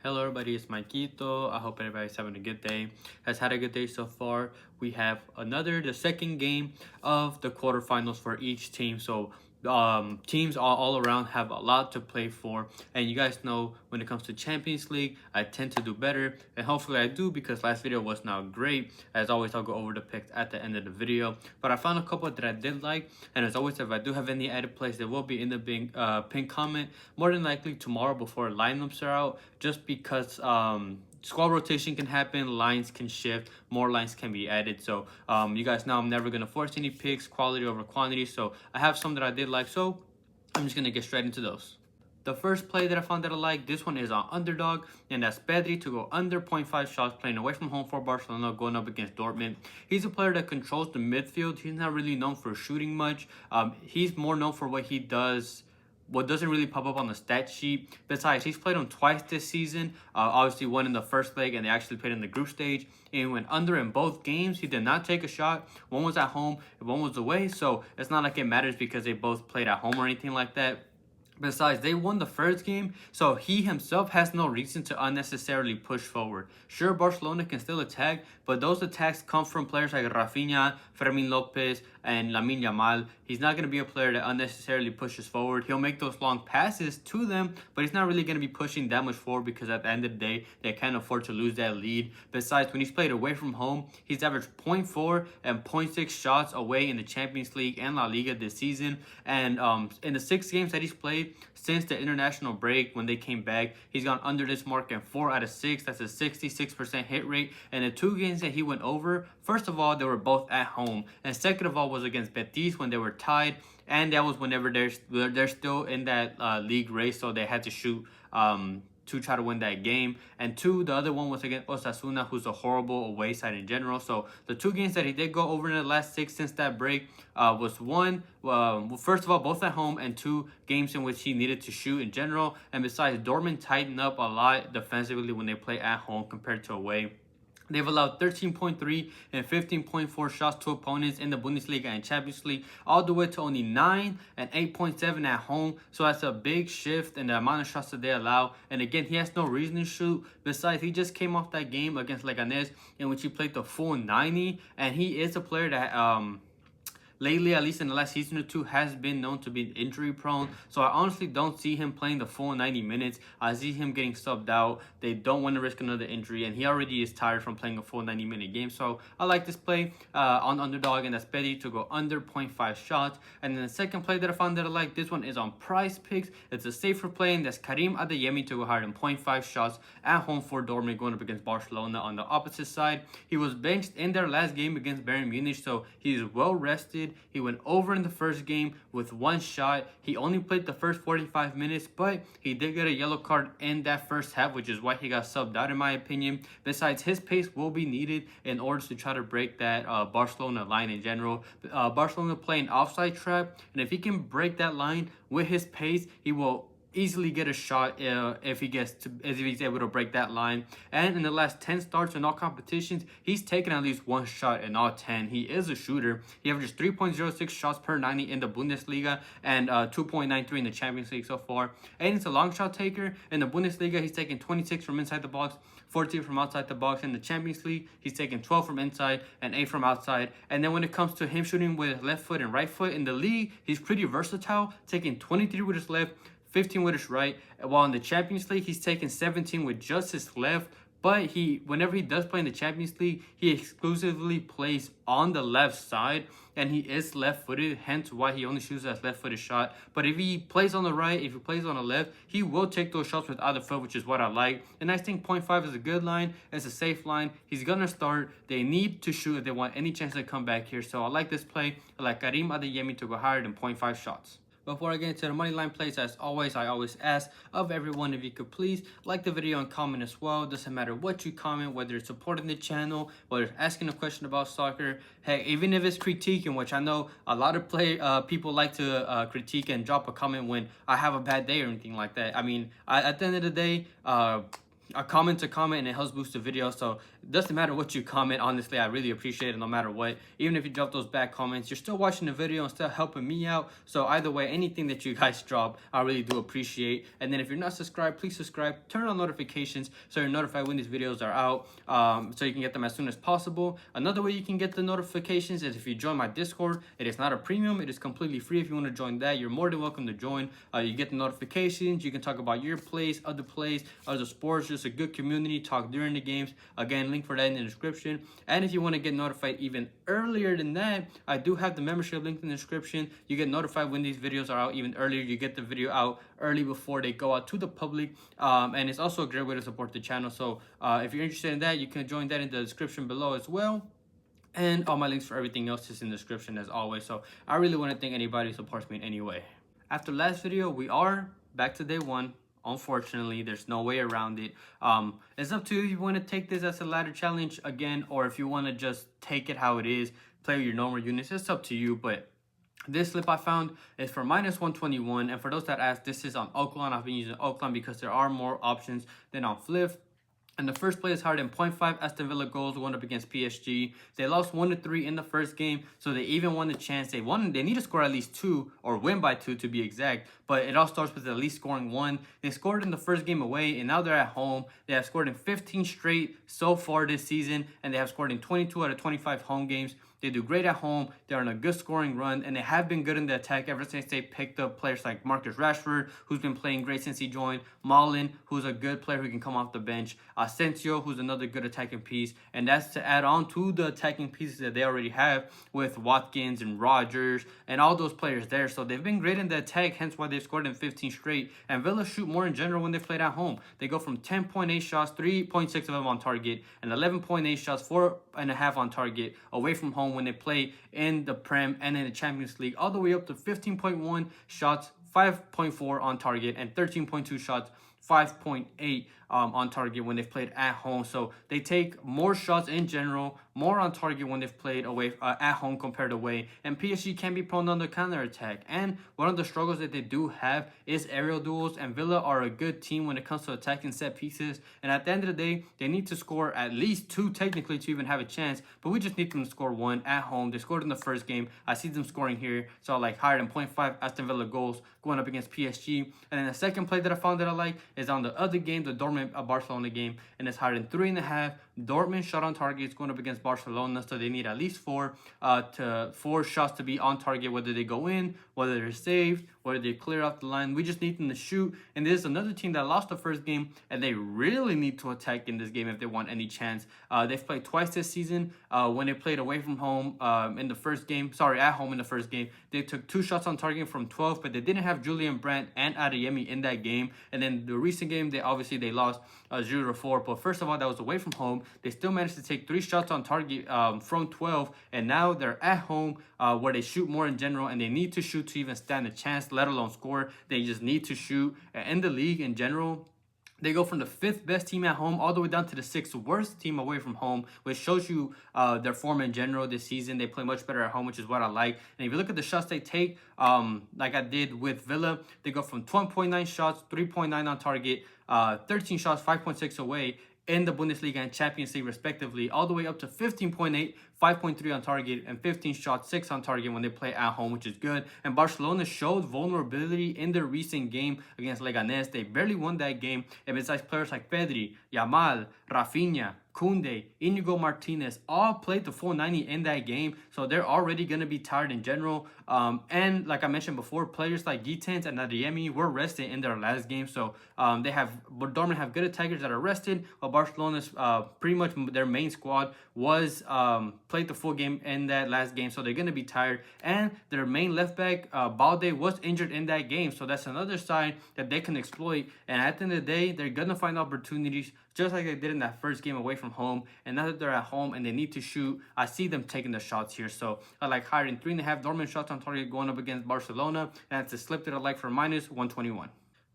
Hello everybody, it's Maikito. I hope everybody's having a good day. Has had a good day so far. We have the second game of the quarterfinals for each team. So teams all around have a lot to play for. And you guys know when it comes to Champions League, I tend to do better. And hopefully I do because last video was not great. As always, I'll go over the picks at the end of the video. But I found a couple that I did like. And as always, if I do have any added plays, they will be in the pinned comment. More than likely tomorrow before lineups are out. Just because squad rotation can happen, lines can shift, more lines can be added. So you guys know I'm never gonna force any picks, quality over quantity. So I have some that I did like, so I'm just gonna get straight into those. The first play that I found that I like, this one is on underdog, and that's Pedri to go under 0.5 shots, playing away from home for Barcelona, going up against Dortmund. He's a player that controls the midfield. He's not really known for shooting much. He's more known for what he does, what doesn't really pop up on the stat sheet. Besides, he's played them twice this season. Obviously, one in the first leg, and they actually played in the group stage. And he went under in both games. He did not take a shot. One was at home, and one was away. So it's not like it matters because they both played at home or anything like that. Besides, they won the first game, so he himself has no reason to unnecessarily push forward. Sure, Barcelona can still attack, but those attacks come from players like Rafinha, Fermin Lopez, and Lamine Yamal. He's not going to be a player that unnecessarily pushes forward. He'll make those long passes to them, but he's not really going to be pushing that much forward because at the end of the day, they can't afford to lose that lead. Besides, when he's played away from home, he's averaged 0.4 and 0.6 shots away in the Champions League and La Liga this season. And in the 6 games that he's played, since the international break when they came back, he's gone under this mark in 4 out of 6. That's a 66% hit rate. And the 2 games that he went over, first of all, they were both at home, and second of all was against Betis when they were tied, and that was whenever they're still in that league race, so they had to shoot to try to win that game. And 2, the other one was against Osasuna, who's a horrible away side in general. So the 2 games that he did go over in the last 6 since that break was 1, first of all, both at home, and 2 games in which he needed to shoot in general. And besides, Dortmund tightened up a lot defensively when they play at home compared to away. They've allowed 13.3 and 15.4 shots to opponents in the Bundesliga and Champions League, all the way to only 9 and 8.7 at home. So that's a big shift in the amount of shots that they allow. And again, he has no reason to shoot. Besides, he just came off that game against Leganés in which he played the full 90. And he is a player that lately, at least in the last season or 2, has been known to be injury prone. So I honestly don't see him playing the full 90 minutes. I see him getting subbed out. They don't want to risk another injury, and he already is tired from playing a full 90-minute game. So I like this play on underdog, and that's Pedri to go under 0.5 shots. And then the second play that I found that I like, this one is on PrizePicks. It's a safer play, and that's Karim Adeyemi to go higher than 0.5 shots at home for Dortmund, going up against Barcelona on the opposite side. He was benched in their last game against Bayern Munich, so he's well rested. He went over in the first game with 1 shot. He only played the first 45 minutes, but he did get a yellow card in that first half, which is why he got subbed out in my opinion. Besides, his pace will be needed in order to try to break that Barcelona line in general. Barcelona playing offside trap, and if he can break that line with his pace, he will easily get a shot if he's able to break that line. And in the last 10 starts in all competitions, he's taken at least 1 shot in all 10. He is a shooter. He averages 3.06 shots per 90 in the Bundesliga and 2.93 in the Champions League so far. And he's a long shot taker. In the Bundesliga, he's taken 26 from inside the box, 14 from outside the box. In the Champions League, he's taken 12 from inside and 8 from outside. And then when it comes to him shooting with left foot and right foot in the league, he's pretty versatile, taking 23 with his left, 15 with his right, while in the Champions League, he's taken 17 with just his left. But whenever he does play in the Champions League, he exclusively plays on the left side, and he is left-footed, hence why he only shoots that left-footed shot. But if he plays on the right, if he plays on the left, he will take those shots with either foot, which is what I like. And I think 0.5 is a good line. It's a safe line. He's going to start. They need to shoot if they want any chance to come back here. So I like this play. I like Karim Adeyemi to go higher than 0.5 shots. Before I get into the money line plays, as always, I always ask of everyone if you could please like the video and comment as well. Doesn't matter what you comment, whether it's supporting the channel, whether it's asking a question about soccer, heck, even if it's critiquing, which I know a lot of people like to critique and drop a comment when I have a bad day or anything like that. I mean, at the end of the day, a comment and it helps boost the video. So it doesn't matter what you comment, honestly, I really appreciate it no matter what. Even if you drop those bad comments, you're still watching the video and still helping me out. So either way, anything that you guys drop, I really do appreciate. And then if you're not subscribed, please subscribe, turn on notifications so you're notified when these videos are out, so you can get them as soon as possible. Another way you can get the notifications is if you join my Discord. It is not a premium, it is completely free. If you want to join that, you're more than welcome to join. You get the notifications, you can talk about your plays, other sports, just a good community, talk during the games. Again, link for that in the description. And if you want to get notified even earlier than that, I do have the membership link in the description. You get notified when these videos are out even earlier. You get the video out early before they go out to the public, and it's also a great way to support the channel. So if you're interested in that, you can join that in the description below as well. And all my links for everything else is in the description as always. So I really want to thank anybody who supports me in any way. After last video, we are back to day one. Unfortunately, there's no way around it. It's up to you if you want to take this as a ladder challenge again, or if you want to just take it how it is, play your normal units. It's up to you. But this slip I found is for -121, and for those that ask, this is on Oakland. I've been using Oakland because there are more options than on Fliff. And the first play is hard in 0.5 Aston Villa goals going up against PSG. They lost 1-3 in the first game, so they even won the chance. They need to score at least 2 or win by 2 to be exact. But it all starts with at least scoring 1. They scored in the first game away, and now they're at home. They have scored in 15 straight so far this season, and they have scored in 22 out of 25 home games. They do great at home. They're on a good scoring run, and they have been good in the attack ever since they picked up players like Marcus Rashford, who's been playing great since he joined, Mullen, who's a good player who can come off the bench, Asensio, who's another good attacking piece, and that's to add on to the attacking pieces that they already have with Watkins and Rodgers and all those players there. So they've been great in the attack, hence why they've scored in 15 straight. And Villa shoot more in general when they played at home. They go from 10.8 shots, 3.6 of them on target, and 11.8 shots, 4.5 on target away from home when they play in the Prem and in the Champions League, all the way up to 15.1 shots, 5.4 on target, and 13.2 shots, 5.8 on target when they've played at home. So they take more shots in general, more on target when they've played away at home compared to away. And PSG can be prone on the counter attack. And one of the struggles that they do have is aerial duels. And Villa are a good team when it comes to attacking set pieces. And at the end of the day, they need to score at least 2 technically to even have a chance. But we just need them to score 1 at home. They scored in the first game. I see them scoring here. So like higher than 0.5 Aston Villa goals going up against PSG. And then the second play that I found that I like is on the other game, the Dortmund Barcelona game, and it's higher than 3.5. Dortmund shot on target is going up against Barcelona, so they need at least 4 shots to be on target, whether they go in, whether they're saved, whether they clear off the line. We just need them to shoot. And there's another team that lost the first game, and they really need to attack in this game if they want any chance. They've played twice this season. When they played away from home in the first game, at home in the first game, they took 2 shots on target from 12, but they didn't have Julian Brandt and Adeyemi in that game. And then the recent game, they lost 0-4. But first of all, that was away from home. They still managed to take 3 shots on target from 12, and now they're at home where they shoot more in general, and they need to shoot to even stand a chance, let alone score. They just need to shoot. In the league in general, they go from the 5th best team at home all the way down to the 6th worst team away from home, which shows you their form in general this season. They play much better at home, which is what I like. And if you look at the shots they take, like I did with Villa, they go from 12.9 shots, 3.9 on target, 13 shots, 5.6 away in the Bundesliga and Champions League respectively, all the way up to 15.8, 5.3 on target, and 15 shots, 6 on target when they play at home, which is good. And Barcelona showed vulnerability in their recent game against Leganés. They barely won that game, and besides players like Pedri, Yamal, Rafinha, Koundé, Inigo Martinez all played the full 90 in that game, so they're already going to be tired in general. And like I mentioned before, players like Gittens and Adeyemi were rested in their last game, so Dortmund have good attackers that are rested, while Barcelona's pretty much their main squad was played the full game in that last game, so they're going to be tired. And their main left back, Balde, was injured in that game, so that's another sign that they can exploit. And at the end of the day, they're going to find opportunities just like they did in that first game away from home. And now that they're at home and they need to shoot, I see them taking the shots here. So I like higher than 3.5 Dortmund shots on target going up against Barcelona. And that's a slip that I like for -121.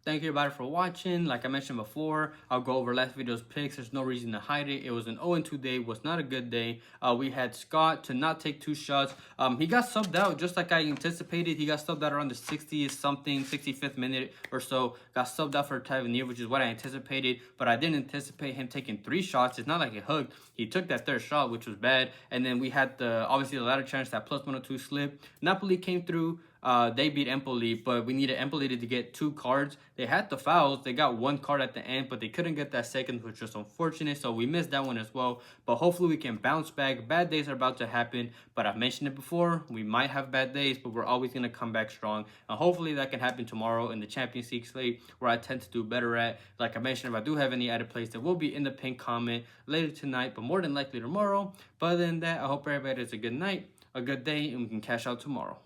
Thank you everybody for watching. Like I mentioned before, I'll go over last video's picks. There's no reason to hide it. It was an 0-2 day. Was not a good day. We had Scott to not take 2 shots. He got subbed out just like I anticipated. He got subbed out around the 60th something, 65th minute or so. Got subbed out for Tavernier, which is what I anticipated. But I didn't anticipate him taking 3 shots. It's not like he hooked. He took that 3rd shot, which was bad. And then we had obviously the ladder chance, that plus 102 slip. Napoli came through. They beat Empoli, but we needed Empoli to get 2 cards. They had the fouls. They got 1 card at the end, but they couldn't get that second, which was unfortunate. So we missed that one as well. But hopefully we can bounce back. Bad days are about to happen, but I've mentioned it before. We might have bad days, but we're always going to come back strong. And hopefully that can happen tomorrow in the Champions League slate, where I tend to do better at. Like I mentioned, if I do have any added plays, that will be in the pinned comment later tonight, but more than likely tomorrow. But other than that, I hope everybody has a good night, a good day, and we can cash out tomorrow.